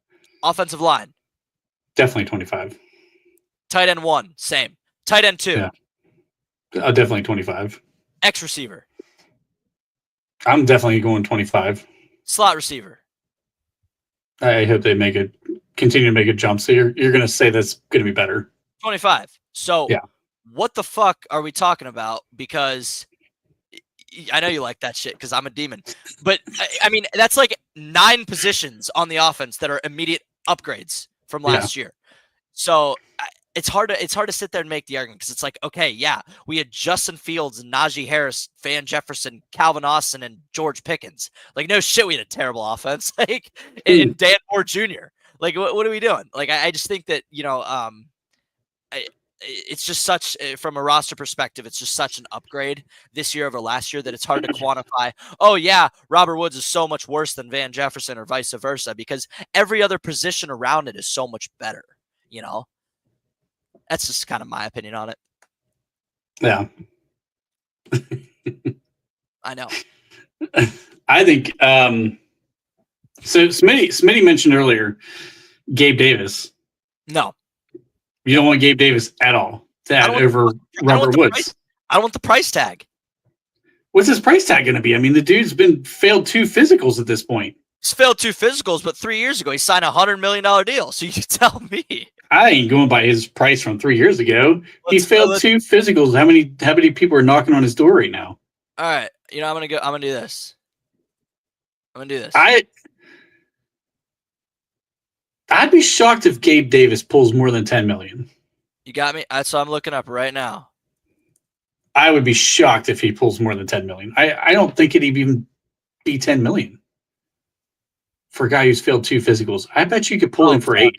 Offensive line. Definitely 25. Tight end 1, same. Tight end 2. Yeah. Definitely 25. X receiver. I'm definitely going 25. Slot receiver. I hope they continue to make a jump. So you're going to say that's going to be better. 25. So yeah. What the fuck are we talking about? Because I know you like that shit because I'm a demon. But, I mean, that's like 9 positions on the offense that are immediate upgrades from last year. So it's hard to sit there and make the argument because it's like, okay, yeah, we had Justin Fields, Najee Harris, Van Jefferson, Calvin Austin, and George Pickens. Like, no shit, we had a terrible offense. Like, and Dan Moore Jr. Like, what are we doing? Like, I just think that, it's just such, from a roster perspective, it's just such an upgrade this year over last year that it's hard to quantify. Oh yeah, Robert Woods is so much worse than Van Jefferson or vice versa because every other position around it is so much better. That's just kind of my opinion on it. Yeah. I know. I think so Smitty mentioned earlier Gabe Davis. No. You don't want Gabe Davis at all to add over Robert Woods. I don't want the price tag. What's his price tag going to be? I mean, the dude's failed 2 physicals at this point. He's failed 2 physicals, but 3 years ago he signed $100 million deal. So you tell me. I ain't going by his price from 3 years ago. He's failed 2 physicals. How many people are knocking on his door right now? All right. I'm gonna do this. I'd be shocked if Gabe Davis pulls more than 10 million. You got me? That's what I'm looking up right now. I would be shocked if he pulls more than 10 million. I don't think it'd even be 10 million for a guy who's failed 2 physicals. I bet you could pull him for 8.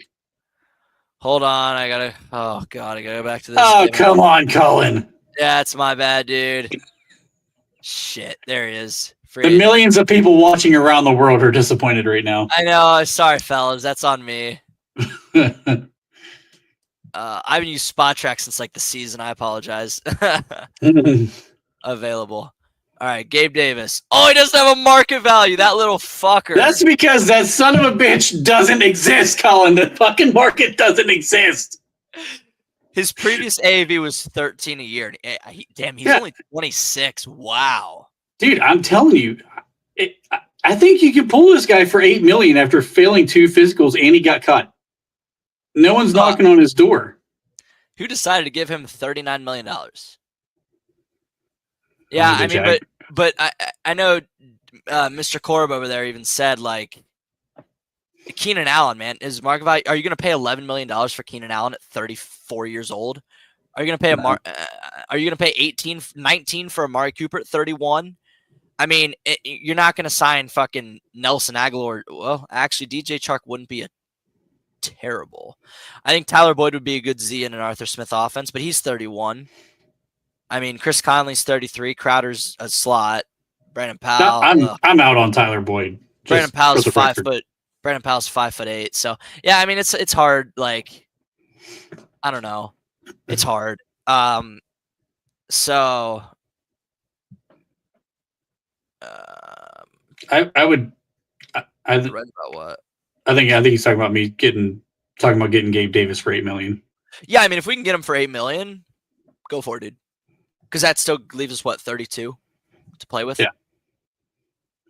Hold on, I gotta go back to this. Oh, come on, Colin. Yeah, it's my bad, dude. Shit, there he is. The millions of people watching around the world are disappointed right now. I know. Sorry, fellas. That's on me. I haven't used Spot Track since like the season. I apologize. Available. All right, Gabe Davis. Oh, he doesn't have a market value. That little fucker. That's because that son of a bitch doesn't exist, Colin. The fucking market doesn't exist. His previous AAV was 13 a year. He's only 26. Wow. Dude, I'm telling you, I think you could pull this guy for $8 million after failing 2 physicals and he got cut. No one's knocking on his door. Who decided to give him $39 million? Yeah, I mean, but I know Mr. Korb over there even said, like, Keenan Allen, man, is market value. Are you going to pay $11 million for Keenan Allen at 34 years old? Are you going to pay are you going to pay 18, 19 for Amari Cooper at 31? I mean, you're not going to sign fucking Nelson Aguilar. Well, actually, DJ Chark wouldn't be terrible. I think Tyler Boyd would be a good Z in an Arthur Smith offense, but he's 31. I memean, Chris Conley's 33. Crowder's a slot. Brandon Powell. I'm out on Tyler Boyd. Brandon Powell's 5 foot. Brandon Powell's 5'8". So yeah, I mean, it's hard. Like, I don't know, it's hard. So. I would. I read about what? I think he's talking about getting Gabe Davis for $8 million. Yeah, I mean, if we can get him for $8 million, go for it, dude. Because that still leaves us 32 to play with. Yeah,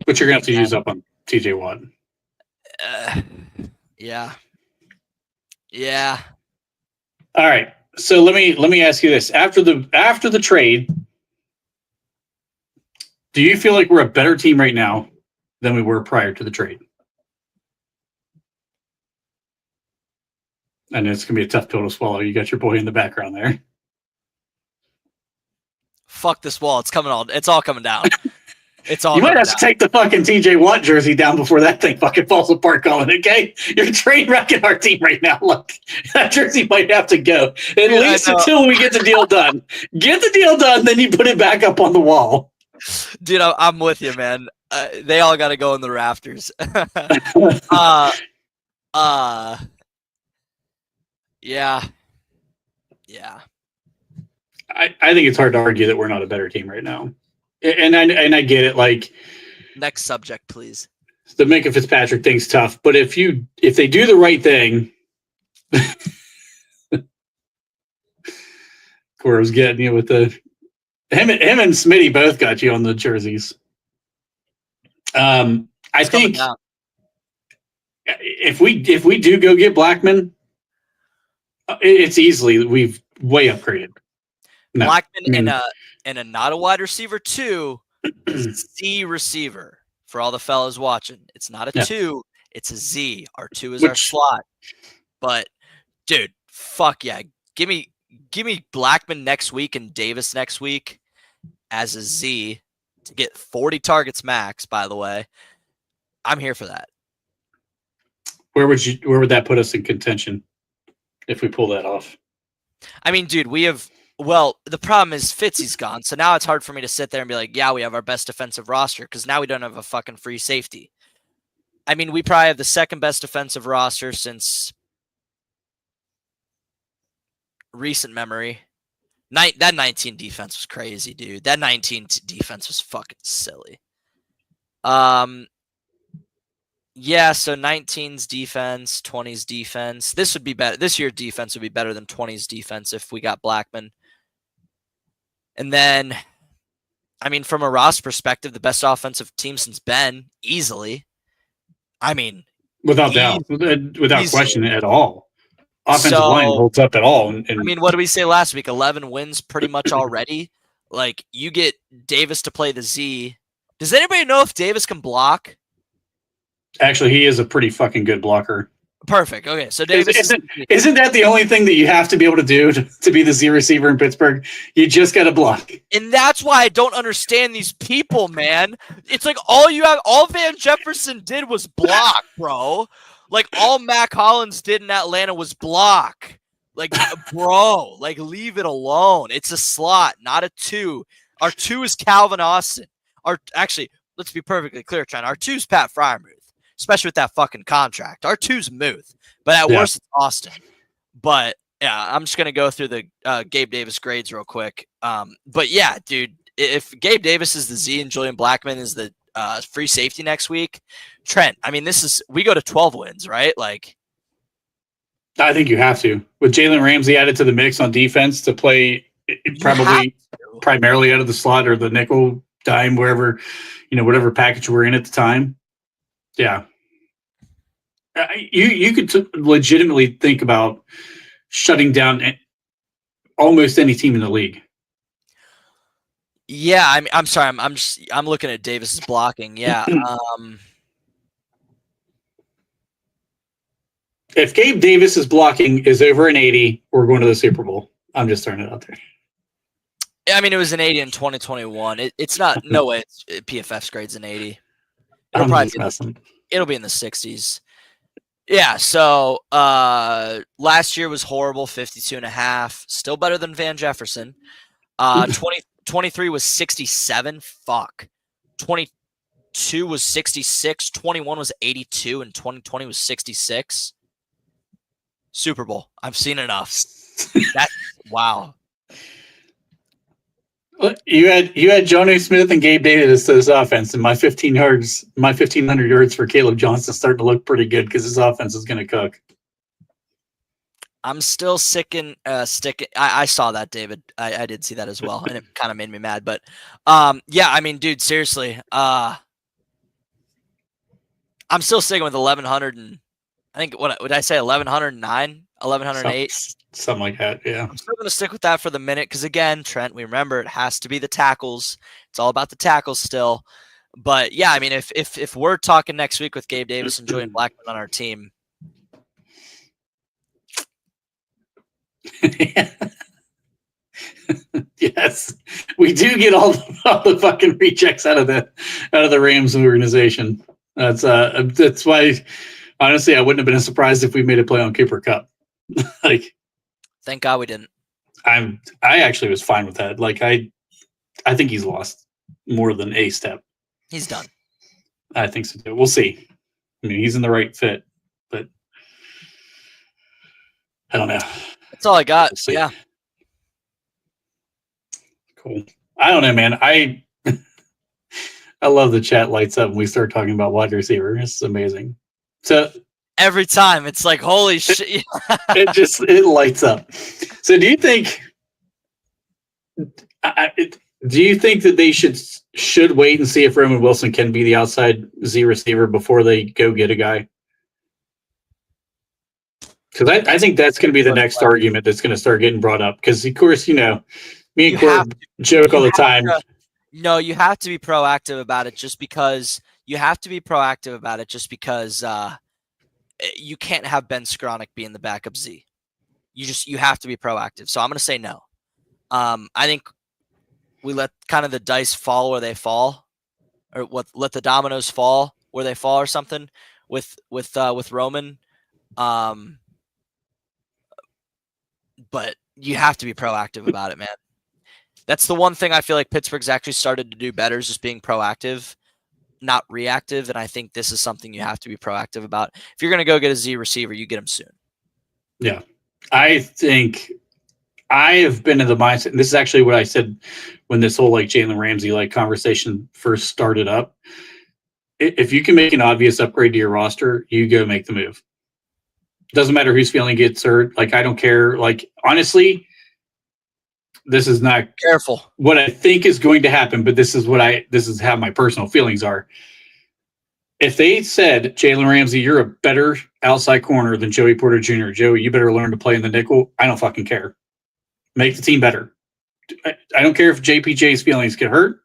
but you're gonna have to use up on TJ Watt. Yeah. All right. So let me ask you this: after the trade, do you feel like we're a better team right now than we were prior to the trade? I know it's gonna be a tough pill to swallow. You got your boy in the background there. Fuck this wall. It's all coming down. It's all. You might have to take the fucking TJ Watt jersey down before that thing fucking falls apart, Colin. Okay, you're train wrecking our team right now. Look, that jersey might have to go at least until we get the deal done. Get the deal done, then you put it back up on the wall. Dude, I'm with you, man. They all got to go in the rafters. Yeah. I think it's hard to argue that we're not a better team right now, and I get it. Like, next subject, please. The Minka Fitzpatrick thing's tough, but if they do the right thing, Cora's getting you with him and Smitty both got you on the jerseys. I think if we do go get Blackman, it's easily we've way upgraded. No, Blackman and a not a wide receiver 2, Z receiver for all the fellas watching. It's not a 2, it's a Z. Our 2 is our slot. But dude, fuck yeah, Give me Blackman next week and Davis next week as a Z to get 40 targets max, by the way. I'm here for that. Where would that put us in contention if we pull that off? I mean, dude, the problem is Fitzy's gone. So now it's hard for me to sit there and be like, yeah, we have our best defensive roster because now we don't have a fucking free safety. I mean, we probably have the second best defensive roster since recent memory. That 19 defense was crazy, dude. That 19 defense was fucking silly. Yeah, so 19's defense, 20's defense. This would be better. This year's defense would be better than 20's defense if we got Blackman. And then, I mean, from a roster perspective, the best offensive team since Ben, easily. I mean, without doubt, without question at all. Offensive line holds up at all. And I mean, what did we say last week? 11 wins pretty much already. Like, you get Davis to play the Z. Does anybody know if Davis can block? Actually, he is a pretty fucking good blocker. Perfect. Okay, so Davis isn't that the only thing that you have to be able to do to be the Z receiver in Pittsburgh? You just got to block. And that's why I don't understand these people, man. It's like all Van Jefferson did was block, bro. Like all Mac Hollins did in Atlanta was block. Like, bro, like leave it alone. It's a slot, not a 2. Our 2 is Calvin Austin. Actually, let's be perfectly clear, Trent. Our 2 is Pat Fryermuth. Especially with that fucking contract. Our 2's Muth, but at worst it's Austin. But yeah, I'm just gonna go through the Gabe Davis grades real quick. But yeah, dude, if Gabe Davis is the Z and Julian Blackman is the free safety next week, Trent, I mean, we go to 12 wins, right? Like, I think you have to with Jalen Ramsey added to the mix on defense to play probably primarily out of the slot or the nickel dime, wherever whatever package we're in at the time. Yeah. You could legitimately think about shutting down almost any team in the league. Yeah, I'm sorry. I'm looking at Davis's blocking. Yeah. If Gabe Davis's blocking is over an 80, we're going to the Super Bowl. I'm just throwing it out there. I mean, it was an 80 in 2021. It's not no way. PFF's grade's an 80. It'll be in the 60s. Yeah, so last year was horrible, 52.5. Still better than Van Jefferson. 2023 was 67. Fuck. 22 was 66. 21 was 82. And 2020 was 66. Super Bowl. I've seen enough. Wow. You had Johnny Smith and Gabe Davis to this offense, and my 1,500 yards for Caleb Johnson starting to look pretty good because his offense is going to cook. I'm still sticking. I saw that, David. I did see that as well, and it kind of made me mad. But yeah, I mean, dude, seriously, I'm still sticking with 1,100 and I think what would I say 1,109, 1,108. Something like that, yeah. I'm still going to stick with that for the minute because, again, Trent, we remember it has to be the tackles. It's all about the tackles still. But, yeah, I mean, if we're talking next week with Gabe Davis and Julian Blackman on our team. Yes, we do get all the fucking rejects out of the Rams organization. That's why, honestly, I wouldn't have been surprised if we made a play on Cooper Kupp. Like, thank God we didn't. I actually was fine with that. Like, I think he's lost more than a step. He's done. I think so too. We'll see. I mean, he's in the right fit, but I don't know. That's all I got. We'll yeah. Cool. I don't know, man. I love the chat lights up when we start talking about wide receiver. It's amazing. So every time it's like, holy shit. it lights up. So do you think that they should wait and see if Roman Wilson can be the outside Z receiver before they go get a guy? Because I think that's going to be the next argument that's going to start getting brought up. Because, of course, me and Corb joke all the time. No, you have to be proactive about it just because you can't have Ben Skowronek being the backup Z. you have to be proactive. So I'm going to say no. I think we let kind of the dice fall where they fall, or let the dominoes fall where they fall, or something with Roman. But you have to be proactive about it, man. That's the one thing I feel like Pittsburgh's actually started to do better, is just being proactive, not reactive. And I think this is something you have to be proactive about. If you're going to go get a Z receiver, you get him soon. Yeah. I think I have been in the mindset, and this is actually what I said when this whole like Jalen Ramsey like conversation first started up. If you can make an obvious upgrade to your roster, you go make the move. Doesn't matter whose feeling gets hurt. Like, I don't care. Like, honestly, this is not Careful. what I think is going to happen, but this is how my personal feelings are. If they said, Jalen Ramsey, you're a better outside corner than Joey Porter Jr., Joey, you better learn to play in the nickel, I don't fucking care. Make the team better. I don't care if JPJ's feelings get hurt.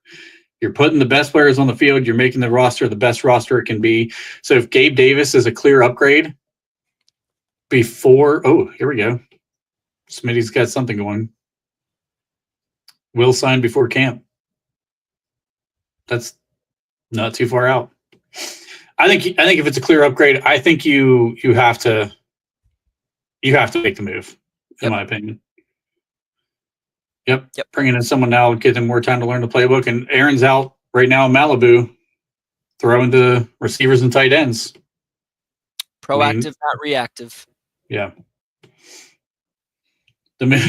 You're putting the best players on the field. You're making the roster the best roster it can be. So if Gabe Davis is a clear upgrade before, oh, here we go. Smitty's got something going. Will sign before camp. That's not too far out. I think if it's a clear upgrade, I think you have to make the move, in my opinion. Yep. Bringing in someone now would give them more time to learn the playbook. And Aaron's out right now in Malibu, throwing to receivers and tight ends. Proactive, not reactive. Yeah. The main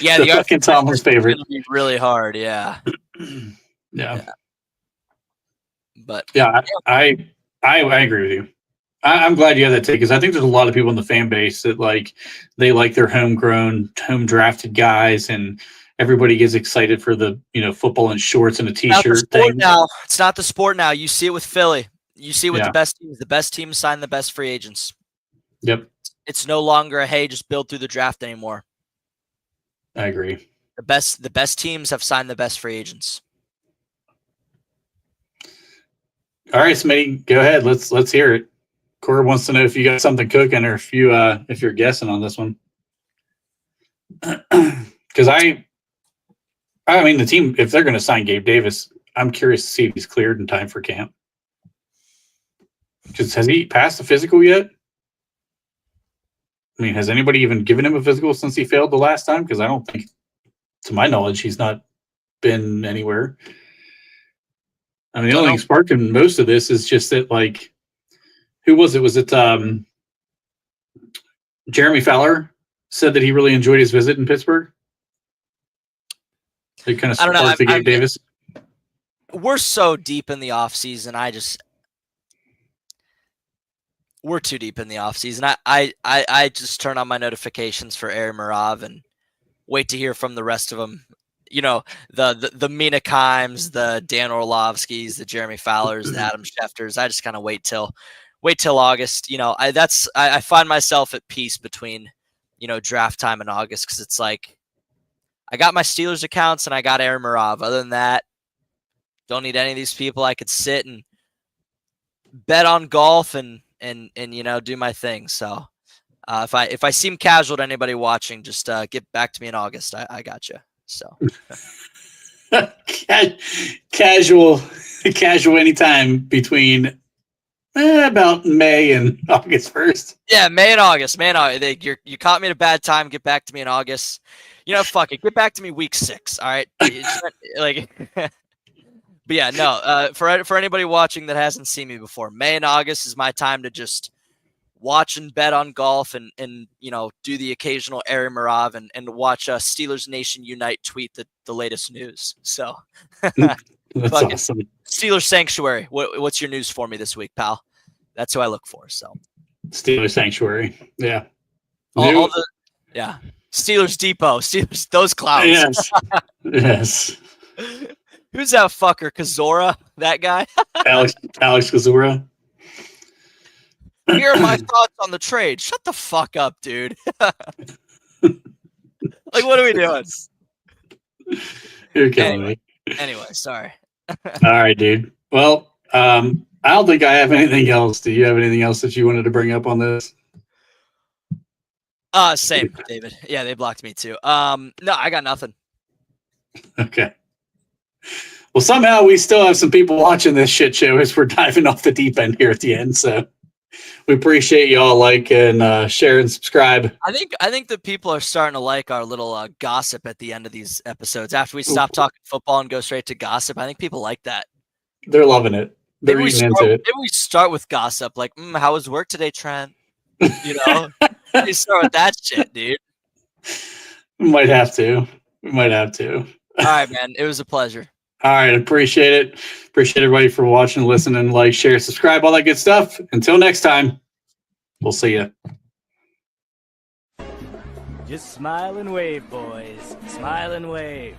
Yeah, the fucking Tomlin's favorite. It's going to be really hard. Yeah. Yeah. But yeah, I agree with you. I'm glad you have that take, because I think there's a lot of people in the fan base that they like their homegrown, home drafted guys, and everybody gets excited for the football in shorts and a t-shirt thing. Now it's not the sport now. You see it with Philly. You see it with Yeah. the best teams. The best teams sign the best free agents. Yep, It's no longer a hey, just build through the draft anymore. I agree. The best teams have signed the best free agents. All right, Smitty, go ahead. Let's hear it. Cora wants to know if you got something cooking, or if you're guessing on this one. Because I mean, the team, if they're going to sign Gabe Davis, I'm curious to see if he's cleared in time for camp. Because has he passed the physical yet? I mean, has anybody even given him a physical since he failed the last time? Because I don't think, to my knowledge, he's not been anywhere. I mean, the only thing sparking most of this is just that, who was it? Was it Jeremy Fowler said that he really enjoyed his visit in Pittsburgh? They kind of sparked the Gabe Davis. We're so deep in the offseason. We're too deep in the offseason. I just turn on my notifications for Aaron Marav and wait to hear from the rest of them. The Mina Kimes, the Dan Orlovskis, the Jeremy Fowlers, the Adam Schefters. I just kind of wait till August. I find myself at peace between, draft time and August, because it's like I got my Steelers accounts and I got Aaron Marav. Other than that, don't need any of these people. I could sit and bet on golf and do my thing. So if I seem casual to anybody watching, just get back to me in August. I got you. So casual anytime between about May and August 1st. Yeah, May and August. You caught me at a bad time. Get back to me in August. Fuck it. Get back to me week 6. All right. But yeah, no. For anybody watching that hasn't seen me before, May and August is my time to just watch and bet on golf and do the occasional Aaron Marav and watch Steelers Nation Unite tweet the latest news. So that's awesome. Steelers Sanctuary. What's your news for me this week, pal? That's who I look for. So Steelers Sanctuary. Yeah. Steelers Depot. Steelers, those clowns. Yes. Yes. Who's that fucker? Kazora? That guy? Alex Kazora. Here are my thoughts on the trade. Shut the fuck up, dude. What are we doing? You're killing me. Anyway, sorry. All right, dude. Well, I don't think I have anything else. Do you have anything else that you wanted to bring up on this? Same, David. Yeah, they blocked me too. No, I got nothing. Okay. Well, somehow we still have some people watching this shit show as we're diving off the deep end here at the end. So we appreciate y'all like and share and subscribe. I think the people are starting to like our little gossip at the end of these episodes. After we stop talking football and go straight to gossip, I think people like that. They're loving it. They're eating into it. Maybe we start with gossip, like, how was work today, Trent? You know, you start with that shit, dude. We might have to. All right, man. It was a pleasure. All right. Appreciate it. Appreciate everybody for watching, listening, like, share, subscribe, all that good stuff. Until next time, we'll see you. Just smile and wave, boys. Smile and wave.